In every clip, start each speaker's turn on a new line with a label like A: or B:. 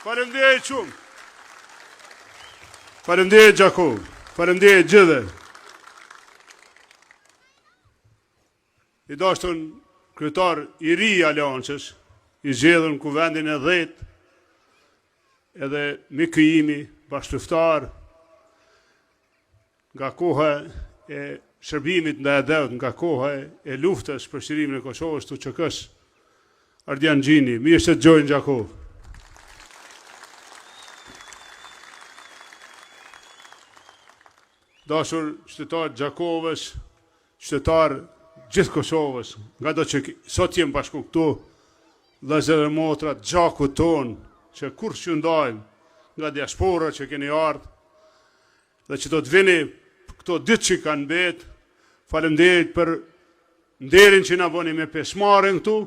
A: Faleminderit shumë. Faleminderit Gjakov. Faleminderit gjithë. I dashtën kryetar i ri i Aleancës, i zgjedhur në kuvendin e 10, edhe miku imi, bashkëluftar, nga koha e shërbimit ndaj Adevt, nga koha e luftës për shtirimin e Kosovës të QK-s, Ardian Gjini, mirë se të gjojnë Gjakov. Dashur qytetar Gjakovës, qytetar gjithë Kosovës, nga do që sot jem bashku këtu, vëllezër dhe motra, gjakut ton, që kur që ndajmë nga diaspora që keni ardhë, dhe që do të vini këto ditë që kanë bet, faleminderit për nderin që na bëni me pjesëmarrjen këtu,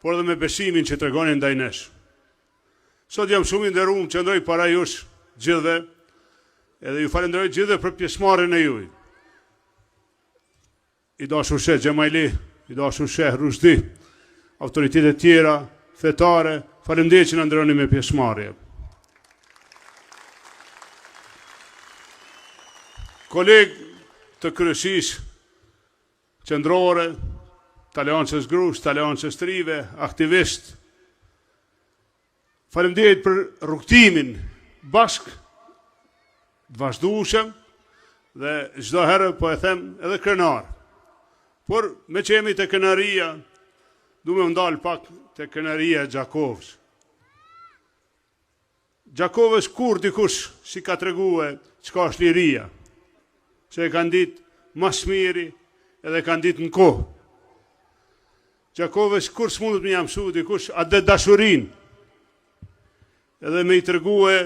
A: por edhe me besimin që tregonin ndaj nesh. Sot jam shumë i nderuar që ndoj para jush gjithëve, edhe ju falenderoj gjithë për pjesëmarrjen e juaj. I dashur Sheh Xhemaili, i dashur Sheh Rushdi, autoritetet tjera, fetare, faleminderit që na nderoni me pjesëmarrje. Kolegë të kryesisë qendrore, të Aleancës Grush, të Aleancës Trive, aktivist, faleminderit për rrugtimin bashkë të vazhdueshëm dhe çdo herë po e them edhe krenar. Por me që jemi të kënaria, du me ndalë pak të kënaria e Gjakovës. Gjakovës kur dikush si ka tregue çka është liria, që e kanë ditë mas miri edhe kanë ditë në kohë. Gjakovës kur s'mundet me jamësu dikush atë dashurin, edhe me i tregue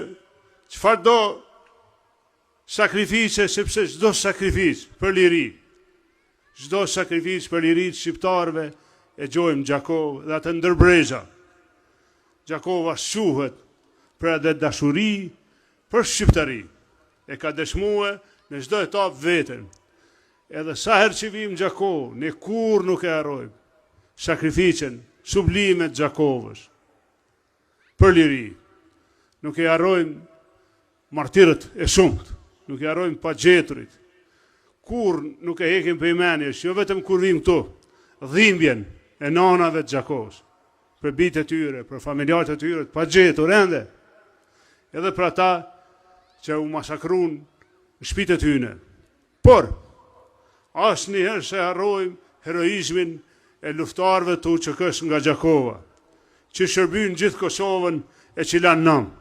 A: çfarë do sakrifice, sepse çdo sakrificë për liri, çdo sakrificë për lirit shqiptarëve e gjojmë Gjakov dhe atë ndërbreza. Gjakova shuhet për atë dashuri për shqiptari. E ka dëshmuar në çdo etapë veten. Edhe sa herë që vim Gjakov, ne kur nuk e harrojmë sakrificën sublime të Gjakovës për liri. Nuk e harrojmë martirët e shumët, nuk e harrojmë pagjeturit. Kur nuk e hekim për imenjes, jo vetëm kur vim këtu, dhimbjen e nanave të Gjakovës, për bitë e tyre, për familjarët e tyre, pa gjetur ende, edhe për ata që u masakrun në shtëpitë e tyre. Por, asnjëherë se harrojmë heroizmin e luftarëve të UÇK-s nga Gjakova, që shërbyn gjithë Kosovën e që lanë nam.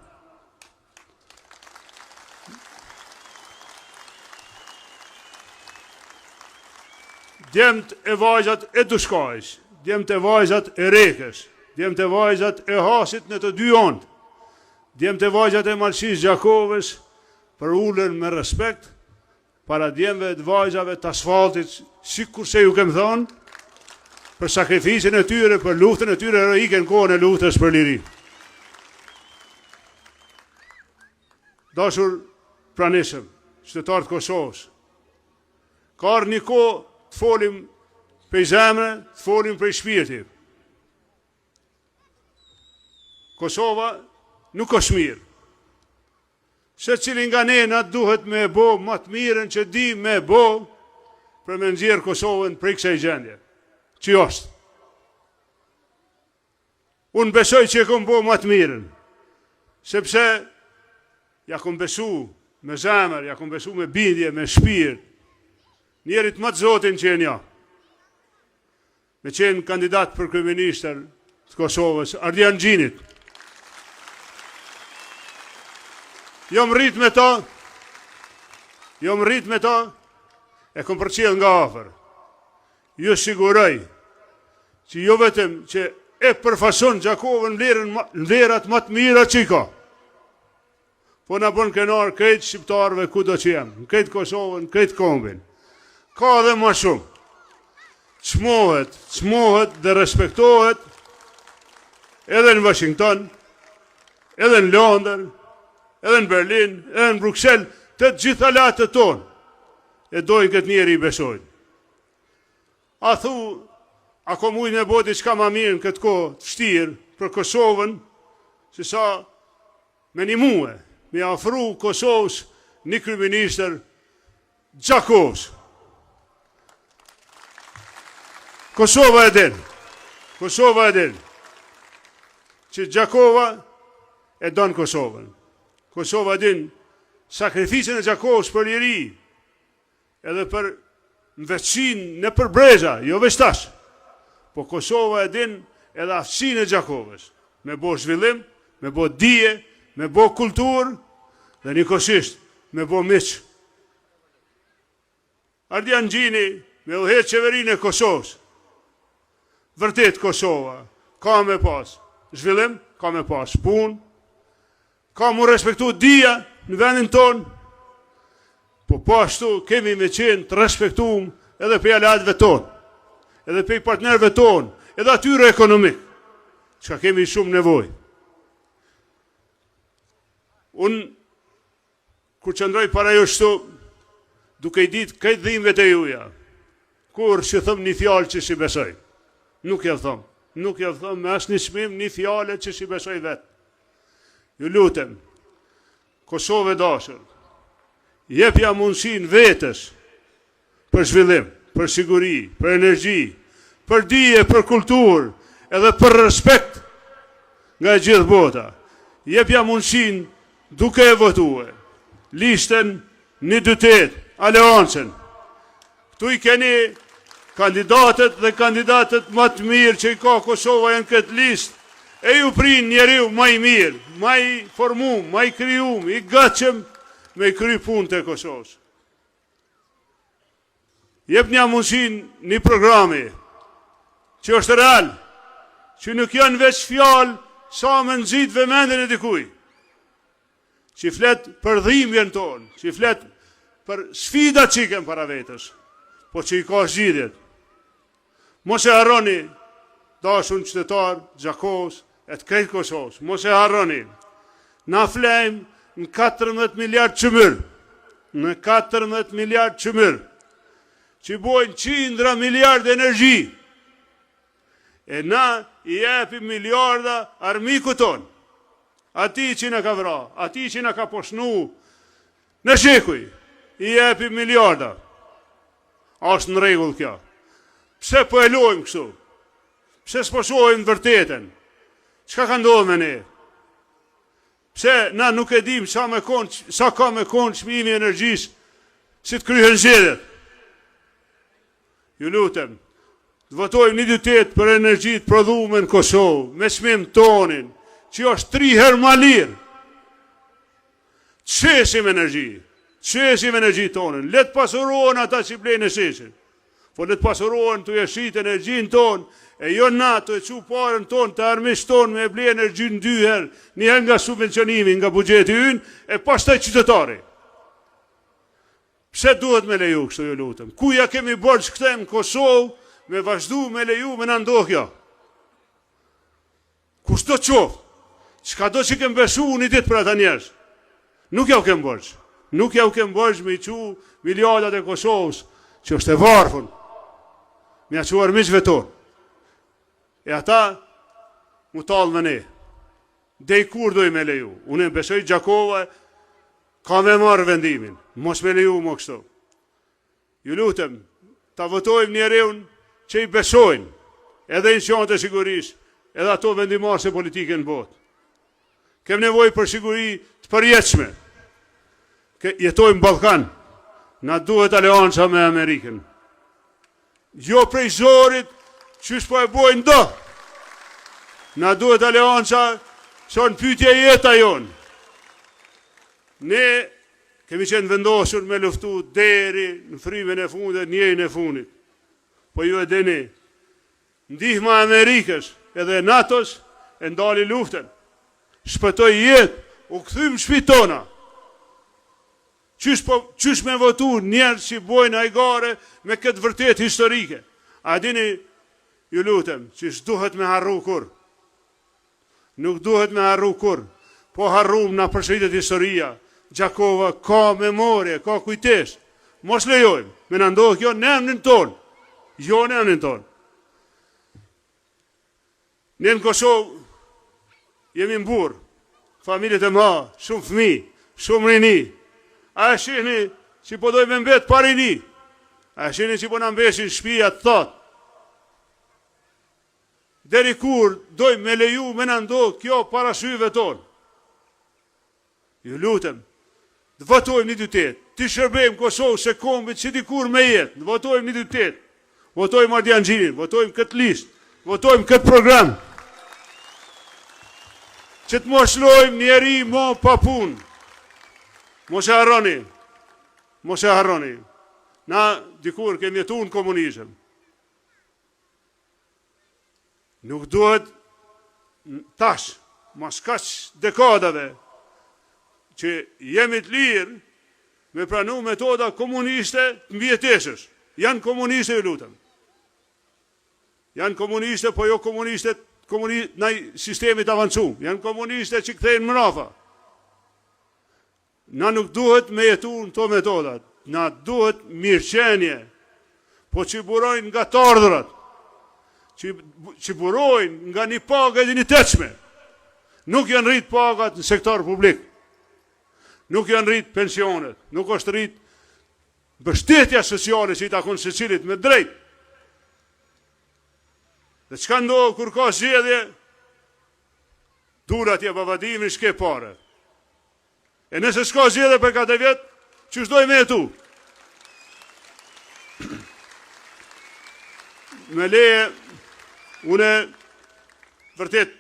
A: Djemt e vajzat e Dushkajs, djemt e vajzat e Rekës, djemt e vajzat e Hasit në të dy onë, djemt e vajzat e Malqis Gjakovës, për ullën me respekt, para djemve të vajzave të asfaltit, si kurse ju kemë thonë, për sakrificën e tyre, për luftën e tyre heroike në kohën e luftës për liri. Dashur pranishëm, qytetarët Kosovës, ka ardhur një kohë të folim për zemre, të folim për shpirti. Kosova nuk është mirë. Se cilin nga ne na duhet me bo më të mirën që di me bo për me nxjerrë Kosovën për kësaj gjendje. Që është. Unë besoj që e kom bo më të mirën. Sepse ja kom besu me zemër, ja kom besu me bindje, me shpirt. Njerit më të zotin që e nja. Me qenë kandidat për kryeministër të Kosovës, Ardian Gjinit. Jom rrit me ta, e kom përcjell nga afër. Ju siguroj që jo vetëm që e përfason Gjakovën në vlerat më të mira që i ka, po na bën krenar krejt shqiptarëve kudo që jem, në krejt Kosovën, në krejt kombin. Ka dhe ma shumë. Çmohet dhe respektohet edhe në Washington, edhe në Londër, edhe në Berlin, edhe në Bruxelles, të gjitha latët tonë, e dojnë këtë njeri i besojnë. A thu, a ko mujnë e bodi qka ma mirë në këtë kohë të vështirë për Kosovën, se sa me një muë, me afru Kosovës një kryeministër Gjakovës. Kosova e din që Gjakova e donë Kosovën. Kosova din sakrificën e Gjakovës për liri, edhe për mveçin në përbreza, jo veshtash. Po Kosova e din edhe aftësinë e Gjakovës, me bo zhvillim, me bo dije, me bo kulturë, dhe njëkohësisht me bo miq. Ardian Gjini me udhëheq qeverinë e Kosovës. Vërtet Kosova ka me pas zhvillim, ka me pas punë, ka mu respektu dija në vendin tonë, po ashtu kemi me qenë të respektuam edhe për aleatëve tonë, edhe për partnerëve tonë, edhe atyre ekonomik, që kemi shumë nevojë. Unë, kur qëndroj para ju shtu, duke i ditë këtë dhimbjet e juja, kur që thëm një fjalë që si besoj, nuk e thëm me asë një çmim një fjalë që si besoj vetë. Ju lutem, Kosovë dashur, jepja mundësin vetës për zhvillim, për siguri, për energji, për dije, për kulturë, edhe për respekt nga gjithë bota. Jepja mundësin duke e votue, listën 1-2-8, aleancën. Këtu i keni kandidatët dhe kandidatët më të mirë që i ka Kosova në këtë listë, e ju prin njeriu më i mirë, më i formum, më i kryum, i gatshëm me i kry punë të Kosovës. Jep një mundësin një programi që është real, që nuk janë veç fjalë sa me nëzit vëmendjen e dikuj, që flet për dhimbjen tonë, që flet për sfidat që i kem para vetës, po që i ka zgjidhjet. Mos e harroni, dashur qytetar Gjakovës e të krejt Kosovës, mos e harroni, na flejmë në 14 miliard qëmër, në 14 miliard qëmër, që bojnë qindra miliard energji, e na i jepim miliarda armiku tonë, ati që në ka vra, ati që në ka poshnu, në shekuj, i jepim miliarda. Ashtë në regull kjo. Pse po e lojmë kështu? Pse s'po shohim vërtetën? Çka ka ndodhur me ne? Pse na nuk e dim sa ka me konë çmimi i energjisë si të kryhen zgjedhjet? Ju lutem, të votojmë 1-2-8 për energji të prodhuar në Kosovë, me çmim tonin, që është 3 herë më lirë. Çesim energji tonin, le të pasurohen ata që blejnë e shesin. Po le të pasurohen të jeshit energjin tonë, e jo na të e qu parën tonë, të armisht tonë me ble energjin 2 herë, një herë nga subvencionimi, nga bugjeti ynë, e pastaj qytetari. Pse duhet me leju kështu, ju lutem? Kuja kemi bërë që këtem Kosovë, me vazhdu me leju me në ndohja? Kushto qoftë, qka do që kem besu një ditë për ata njerës? Nuk ja u kem bërë. Nuk ja u kem bërë me i qu miliardat e Kosovës, që është e varfën, me a quar miqve tonë. E ata mu talë me ne. Dej kur doj me leju. Unë e besoj Gjakova ka me marrë vendimin. Mos me leju më kështu. Ju lutem, ta votojmë njereun që i besojnë, edhe inqante sigurisht, edhe ato vendimarse politike në botë. Kem nevoj për siguri të përjetshme. Jetojmë Ballkan. Na duhet aleanca me Amerikën. Jo prej zorit, qysh po e bojnë do. Na duhet aleanca, që në pytje jeta jonë. Ne kemi qenë vendosur me luftu deri në frymën e fundit, njëjën e fundit. Po ju e dini, ndihma Amerikës edhe NATO-s e ndali luftën. Shpëtoi jetë, u kthym shtëpi tona. Qysh me votu njerë që bojnë hajgare me këtë vërtet historike. A dini, ju lutem, që s'duhet me harru kur. Nuk duhet me harru kur. Po harrum na përsëritet historia. Gjakova ka memorje, ka kujtes. Mos lejojmë, me në ndohë kjo në emnin tonë. Jo në emnin tonë. Ne në Kosovë jemi mburë. familjet e ma, shumë fëmi, shumë rini. A e shihni që po dojmë mbet pa rini. A e shihni që po në mbeshin shpia të thot. Deri kur dojmë me leju me në ndodhë kjo para syve tonë. Ju lutem, të votojmë një 2-8, të shërbejmë Kosovë se kombit që dikur me jetë, të votojmë një 2-8, votojmë Ardian Xhinin, votojmë këtë listë, votojmë këtë program, që të mos lojmë njeri mo pa punë. Mos e harroni, na dikur kemi jetu në komunizëm. Nuk duhet tash, mas kaq dekadave, që jemi të lirë me pranu metoda komuniste të mbjeteshës. Janë komuniste, ju lutem. Janë komuniste, po jo komuniste në sistemit avancum. Janë komuniste që kthejnë mrafa. Na nuk duhet me jetu në to metodat. Na duhet mirëqenje, po që burojnë nga të ardhurat, që burojnë nga një paga dhe një teqme. Nuk janë rritë pagat në sektor publik. Nuk janë rritë pensionet, nuk është rritë mbështetja sociale që i takon secilit me drejt. Dhe çka ndohë kur ka zgjedhje, dur atje babadimin s'ke pare. E nëse s'ka zgjedhje për 4 vjet, që shdoj me jetu? Me leje, une vërtet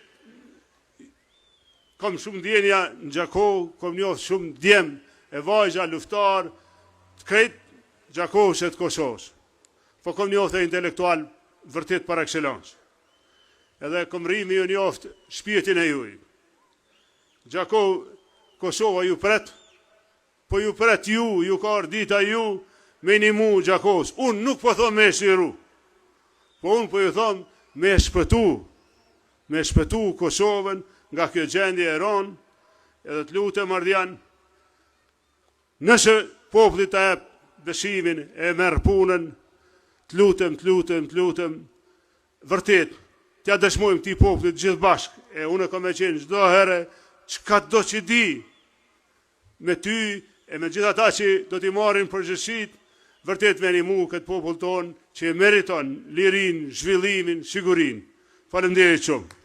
A: kam shumë djenja në Gjakov, kam njohë shumë djem e vajzha, luftar, të krejt Gjakovës e të Kosovës. Po kam njohë të intelektual vërtet par excellence. Edhe kam rrimi ju njohë shpirtin e juj. Gjakov, Kosova ju pret, po ju pret ju ka ardita ju, me një mu Gjakovës. Unë nuk po thom me shiru, po unë po ju thom me shpëtu Kosovën, nga kjo gjendje e ronë, edhe të lutem Ardian, nëse populli të jep besimin e merr punën, të lutem, vërtet, t'ja dëshmojmë këtij popullit gjithë bashkë, e unë kam e qenë çdo herë, çka do që di, me ty, e me gjithë ata që do t'i marrin përgjegjësitë, vërtet me animu këtë popull tonë, që e meriton lirin, zhvillimin, sigurin. Faleminderit shumë.